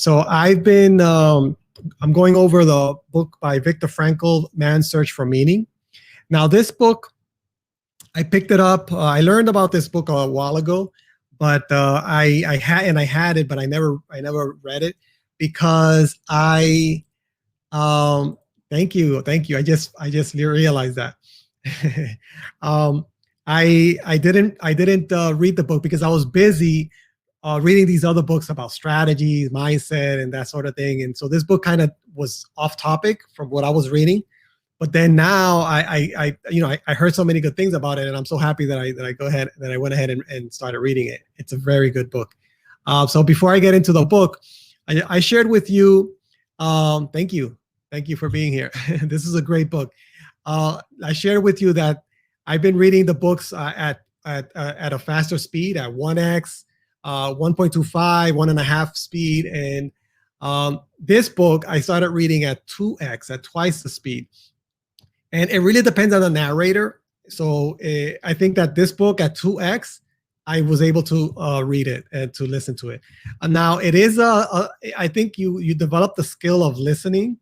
So I'm going over the book by Viktor Frankl, Man's Search for Meaning. Now, this book, I picked it up. I learned about this book a while ago, but I had it, but I never read it because thank you. I just realized that. I didn't read the book because I was busy reading these other books about strategy, mindset, and that sort of thing. And so this book kind of was off topic from what I was reading. But then now I heard so many good things about it, and I'm so happy that I went ahead and started reading it. It's a very good book. So before I get into the book, I shared with you. Thank you for being here. This is a great book. I shared with you that I've been reading the books at a faster speed, at 1x, 1.25, 1.5 speed, and this book I started reading at 2x, at twice the speed. And it really depends on the narrator. So I think that this book at 2x, I was able to read it and to listen to it. Now it is I think you develop the skill of listening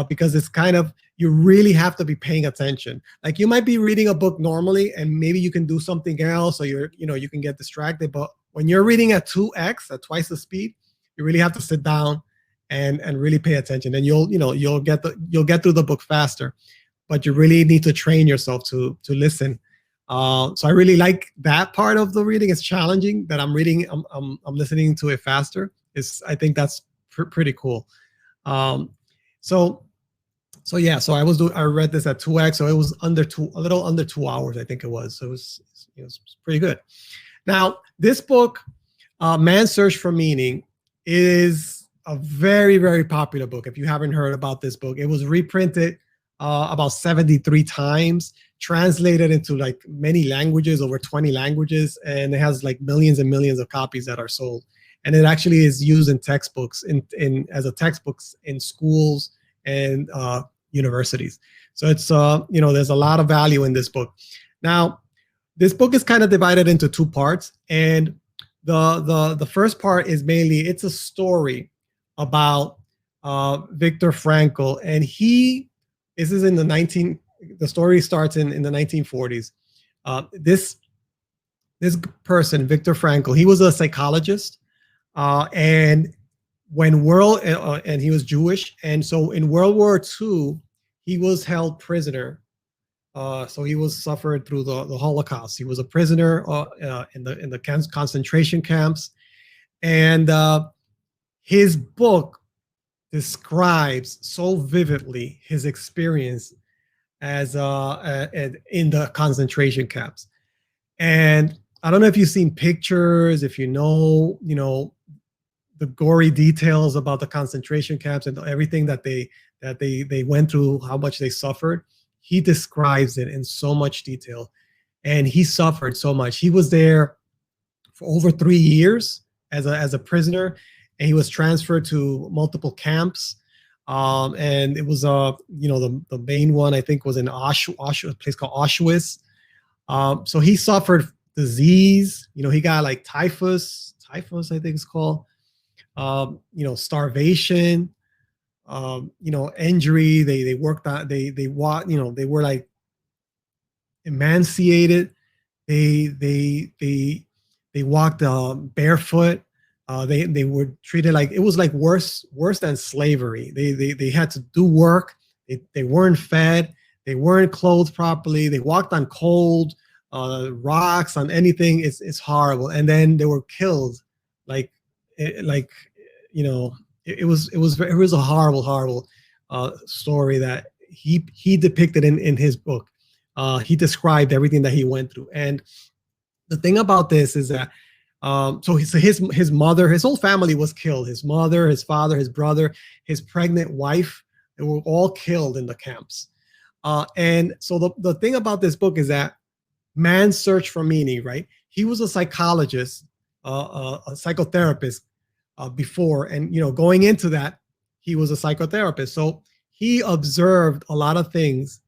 because it's kind of, you really have to be paying attention. Like you might be reading a book normally and maybe you can do something else, or you can get distracted. But when you're reading at 2x, at twice the speed, you really have to sit down and really pay attention, and you'll get through the book faster. But you really need to train yourself to listen. So I really like that part of the reading. It's challenging that I'm listening to it faster. I think that's pretty cool. So I read this at 2x, so it was a little under 2 hours, I think it was. So it was pretty good. Now, this book, Man's Search for Meaning, is a very, very popular book. If you haven't heard about this book, it was reprinted about 73 times, translated into like many languages, over 20 languages, and it has like millions and millions of copies that are sold. And it actually is used in textbooks, as a textbooks in schools and universities. So it's there's a lot of value in this book. Now, this book is kind of divided into two parts, and the first part is mainly, it's a story about Viktor Frankl, and the story starts in the 1940s. This person, Viktor Frankl, he was a psychologist, and and he was Jewish, and so in World War II, he was held prisoner. So he was suffered through the Holocaust. He was a prisoner in the concentration camps, and his book describes so vividly his experience as in the concentration camps. And I don't know if you've seen pictures, if you know the gory details about the concentration camps and everything that they went through, how much they suffered. He describes it in so much detail, and he suffered so much. He was there for over 3 years as a prisoner, and he was transferred to multiple camps. And it was the main one, I think, was in Auschwitz, a place called Auschwitz. So he suffered disease. He got like typhus, I think it's called. Starvation. Injury. They worked on. They walked. They were like emaciated. They walked barefoot. They were treated like, it was like worse than slavery. They had to do work. They weren't fed. They weren't clothed properly. They walked on cold rocks, on anything. It's horrible. And then they were killed. It was a horrible story that he depicted in his book. He described everything that he went through. And the thing about this is that so his mother, his whole family was killed. His mother, his father, his brother, his pregnant wife, they were all killed in the camps. And so the thing about this book is that Man's Search for Meaning, right? He was a psychologist, a psychotherapist before, and going into that, he was a psychotherapist. So he observed a lot of things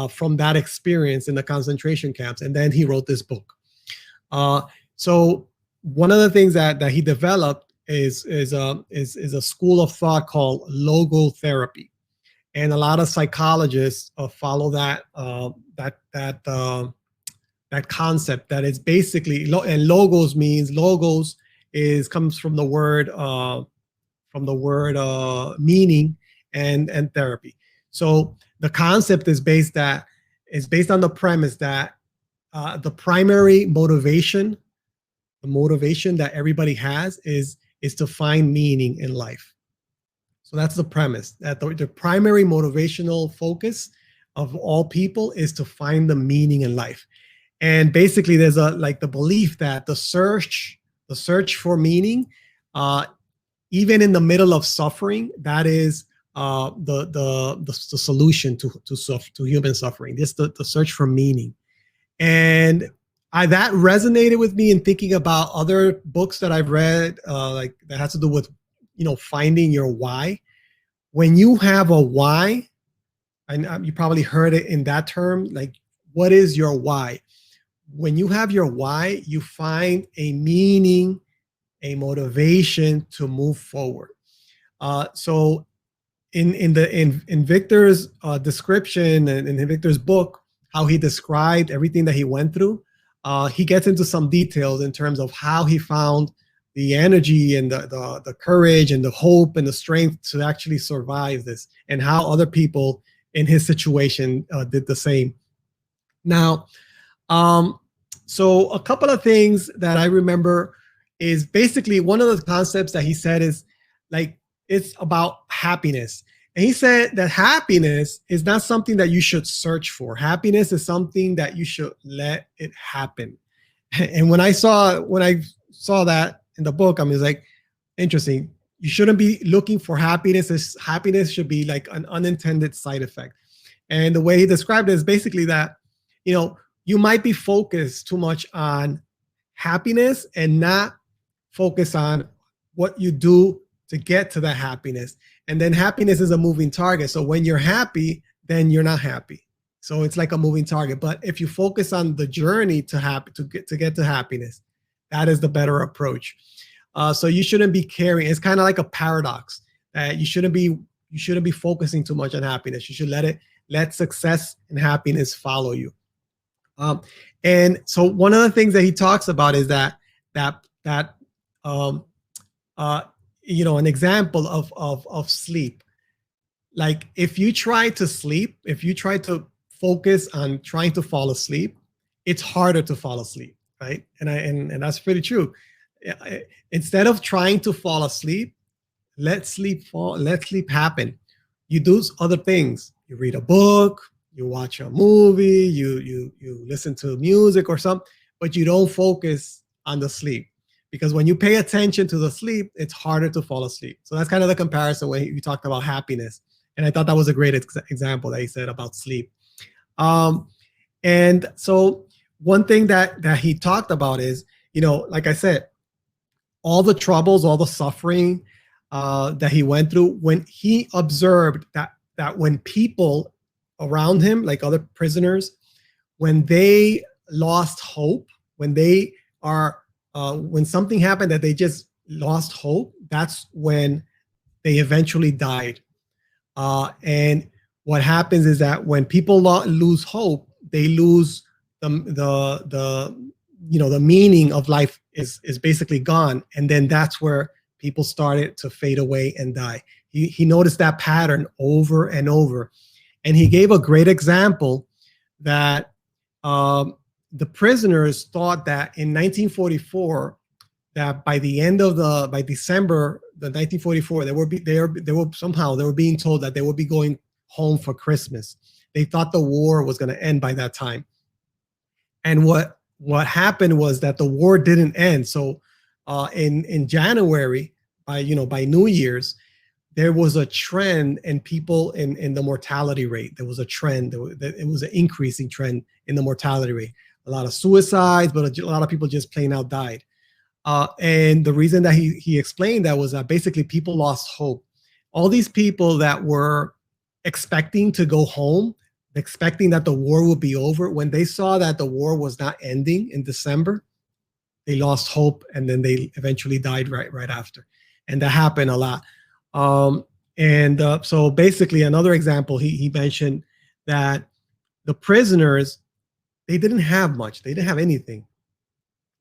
from that experience in the concentration camps, and then he wrote this book. So one of the things that he developed is a school of thought called logotherapy, and a lot of psychologists follow that concept. That is basically, and logos is comes from the word meaning and therapy. So the concept is based on the premise that the primary motivation, the motivation that everybody has is to find meaning in life. So that's the premise, that the primary motivational focus of all people is to find the meaning in life. And basically there's the belief that the search for meaning, even in the middle of suffering, that is the solution to human suffering. This the search for meaning. And that resonated with me in thinking about other books that I've read, like that has to do with, finding your why. When you have a why, and you probably heard it in that term, like, what is your why? When you have your why, you find a meaning, a motivation to move forward. So in Victor's description and in Victor's book, how he described everything that he went through, he gets into some details in terms of how he found the energy and the courage and the hope and the strength to actually survive this, and how other people in his situation did the same. Now, so a couple of things that I remember is basically one of the concepts that he said is like, it's about happiness. And he said that happiness is not something that you should search for. Happiness is something that you should let it happen. And when I saw that in the book, I was like, interesting. You shouldn't be looking for happiness. Happiness should be like an unintended side effect. And the way he described it is basically that, you might be focused too much on happiness and not focus on what you do to get to that happiness. And then happiness is a moving target. So when you're happy, then you're not happy. So it's like a moving target. But if you focus on the journey to get to happiness, that is the better approach. So you shouldn't be carrying. It's kind of like a paradox that you shouldn't be focusing too much on happiness. You should let success and happiness follow you. And so one of the things that he talks about is that an example of sleep. Like if you try to focus on trying to fall asleep, it's harder to fall asleep, right? And that's pretty true. Instead of trying to fall asleep, let sleep happen. You do other things. You read a book, you watch a movie, you listen to music or something, but you don't focus on the sleep. Because when you pay attention to the sleep, it's harder to fall asleep. So that's kind of the comparison when you talked about happiness. And I thought that was a great example that he said about sleep. And so one thing that he talked about is, like I said, all the troubles, all the suffering that he went through, when he observed that when people around him, like other prisoners, when they lost hope, when something happened that they just lost hope, that's when they eventually died. And what happens is that when people lose hope, they lose the meaning of life is basically gone. And then that's where people started to fade away and die. He noticed that pattern over and over. And he gave a great example that the prisoners thought that in 1944, that by December the 1944, they were being told that they would be going home for Christmas. They thought the war was going to end by that time. And what happened was that the war didn't end. So in January, by New Year's, there was a trend in people in the mortality rate. There was a trend. It was an increasing trend in the mortality rate. A lot of suicides, but a lot of people just plain out died. And the reason that he explained that was that basically people lost hope. All these people that were expecting to go home, expecting that the war would be over, when they saw that the war was not ending in December, they lost hope, and then they eventually died right after. and that happened a lot. Um, and so basically, another example, he mentioned that the prisoners, they didn't have much, they didn't have anything,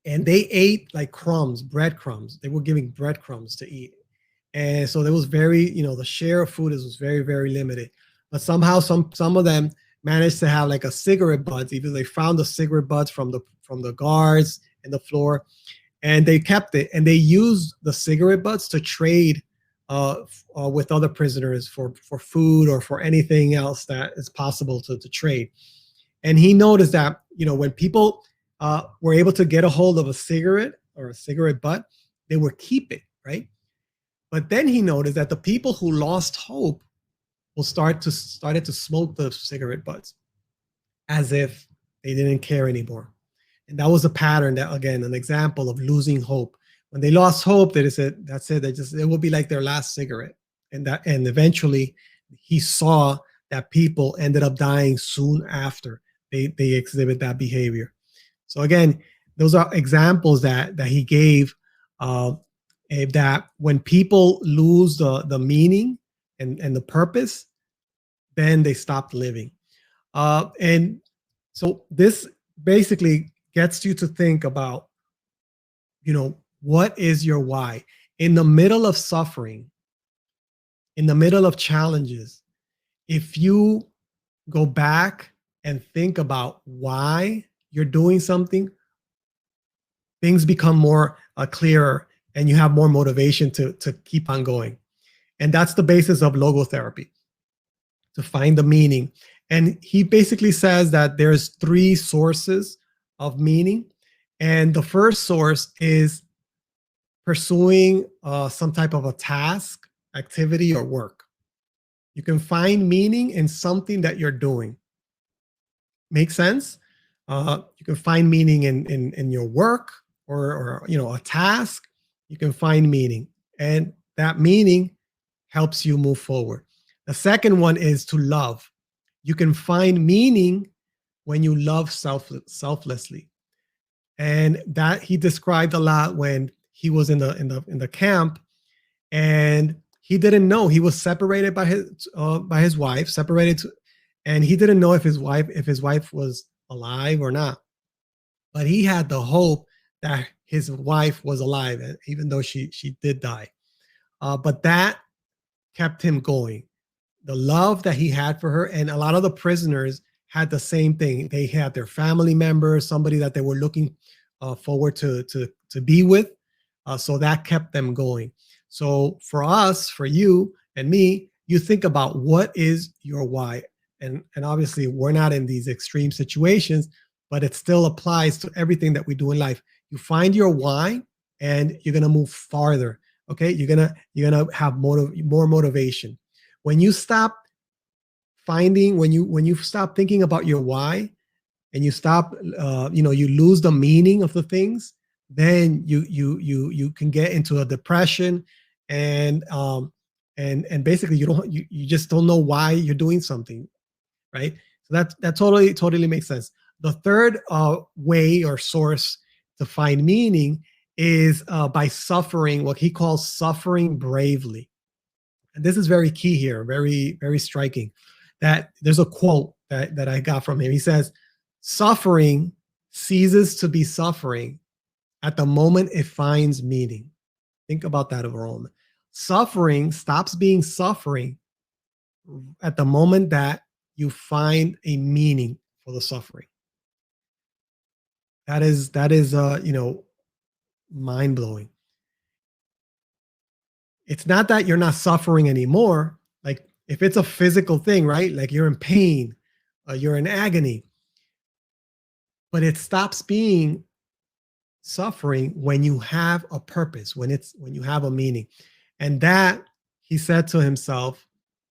and they ate like crumbs, breadcrumbs. They were giving breadcrumbs to eat, and so there was very, the share of food was very, very limited. But somehow, some of them managed to have like a cigarette butts. Even they found the cigarette butts from the guards in the floor, and they kept it, and they used the cigarette butts to trade with other prisoners for food or for anything else that is possible to trade. And he noticed that, when people were able to get a hold of a cigarette or a cigarette butt, they would keep it, right? But then he noticed that the people who lost hope will started to smoke the cigarette butts as if they didn't care anymore. And that was a pattern, that, again, an example of losing hope. When they lost hope, they said, that's it. It will be like their last cigarette. And eventually he saw that people ended up dying soon after they exhibit that behavior. So again, those are examples that he gave, that when people lose the meaning and the purpose, then they stop living. And so this basically gets you to think about, what is your why? In the middle of suffering, in the middle of challenges, if you go back and think about why you're doing something, things become more clearer, and you have more motivation to keep on going. And that's the basis of logotherapy, to find the meaning. And he basically says that there's three sources of meaning. And the first source is pursuing some type of a task, activity, or work. You can find meaning in something that you're doing. Make sense? You can find meaning in your work, or a task. You can find meaning, and that meaning helps you move forward. The second one is to love. You can find meaning when you love selflessly. And that he described a lot when he was in the camp, and he didn't know, he was separated by his wife, and he didn't know if his wife was alive or not. But he had the hope that his wife was alive, even though she did die. But that kept him going. The love that he had for her, and a lot of the prisoners had the same thing. They had their family members, somebody that they were looking forward to be with. So that kept them going. So for us, for you and me, you think about what is your why. And obviously we're not in these extreme situations, but it still applies to everything that we do in life. You find your why, and you're gonna move farther. Okay, you're gonna have more motivation. When you stop when you stop thinking about your why, and you stop, you lose the meaning of the things, then you can get into a depression, and basically you just don't know why you're doing something, right? So that totally makes sense. The third way or source to find meaning is by suffering, what he calls suffering bravely. And this is very key here, very, very striking. That there's a quote that I got from him. He says, suffering ceases to be suffering at the moment it finds meaning. Think about that over a moment. Suffering stops being suffering at the moment that you find a meaning for the suffering. That is mind blowing. It's not that you're not suffering anymore. Like if it's a physical thing, right? Like you're in pain, you're in agony, but it stops being suffering when you have a purpose, when you have a meaning. And that, he said to himself,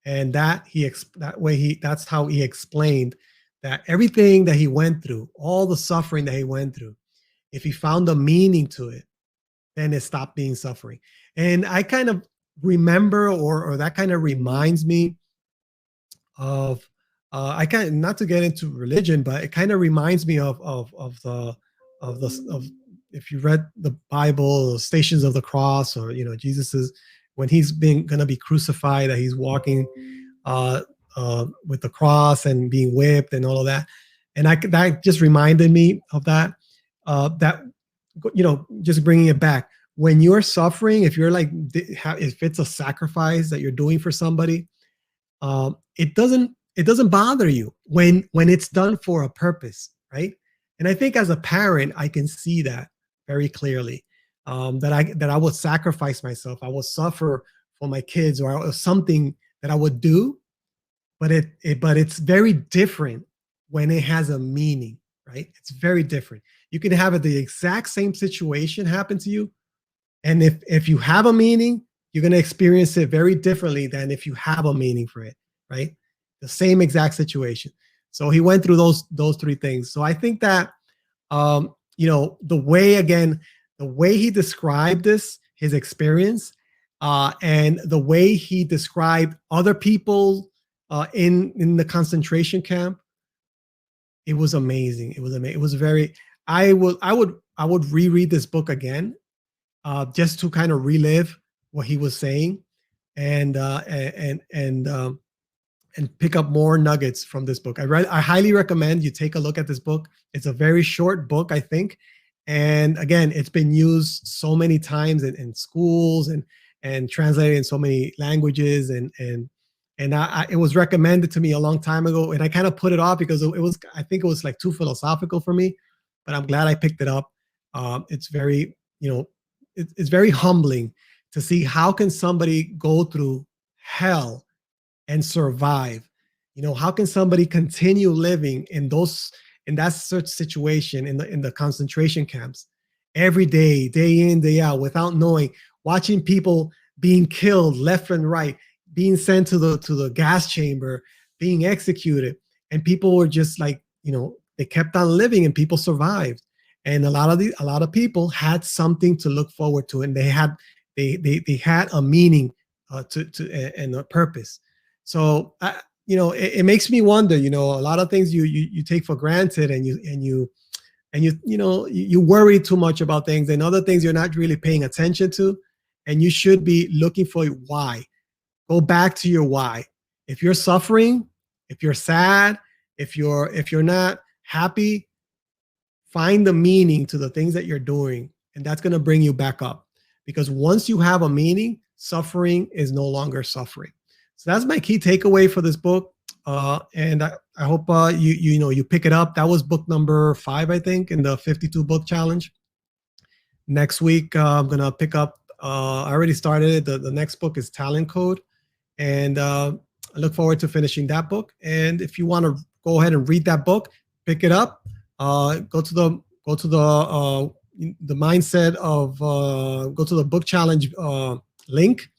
and that's how he explained that everything that he went through, all the suffering that he went through, if he found a meaning to it, then it stopped being suffering. And I kind of remember, or that kind of reminds me of, I kind of, not to get into religion, but it kind of reminds me of if you read the Bible, Stations of the Cross, or Jesus is when he's being gonna be crucified, that he's walking uh, with the cross and being whipped and all of that, and that just reminded me of that. That just bringing it back, when you're suffering, if you're like, if it's a sacrifice that you're doing for somebody, it doesn't bother you when it's done for a purpose, right? And I think as a parent, I can see that very clearly. That I would sacrifice myself, I will suffer for my kids, or something that I would do, but it's very different when it has a meaning, right? It's very different. You can have the exact same situation happen to you, and if you have a meaning, you're going to experience it very differently than if you have a meaning for it, right? The same exact situation. So he went through those three things. So I think that the way he described his experience, and the way he described other people in the concentration camp, it was amazing. It was amazing. It was very. I would reread this book again, just to kind of relive what he was saying, and and pick up more nuggets from this book. I highly recommend you take a look at this book. It's a very short book, I think. And again, it's been used so many times in schools, and translated in so many languages, and it was recommended to me a long time ago, and I kind of put it off because I think it was like too philosophical for me, but I'm glad I picked it up. It's very, it's very humbling to see how can somebody go through hell and survive. How can somebody continue living in that such situation in the concentration camps every day, day in, day out, without knowing, watching people being killed left and right, being sent to the gas chamber, being executed, and people were just like, they kept on living, and people survived. And a lot of people had something to look forward to, and they had a meaning and a purpose. So it makes me wonder. A lot of things you take for granted, and you worry too much about things, and other things you're not really paying attention to, and you should be looking for why. Go back to your why. If you're suffering, if you're sad, if you're not happy, find the meaning to the things that you're doing, and that's going to bring you back up. Because once you have a meaning, suffering is no longer suffering. So that's my key takeaway for this book. And I hope you pick it up. That was book number 5, I think, in the 52 book challenge. Next week, I'm going to pick up, I already started it. The next book is Talent Code. And I look forward to finishing that book. And if you want to go ahead and read that book, pick it up. Go to the mindset of go to the book challenge link,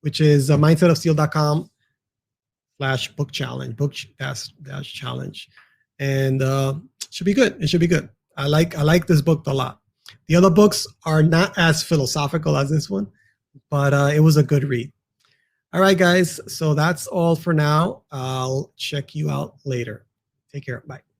which is mindsetofsteel.com/book challenge, book-challenge, and should be good. It should be good. I like this book a lot. The other books are not as philosophical as this one, but it was a good read. All right, guys. So that's all for now. I'll check you out later. Take care. Bye.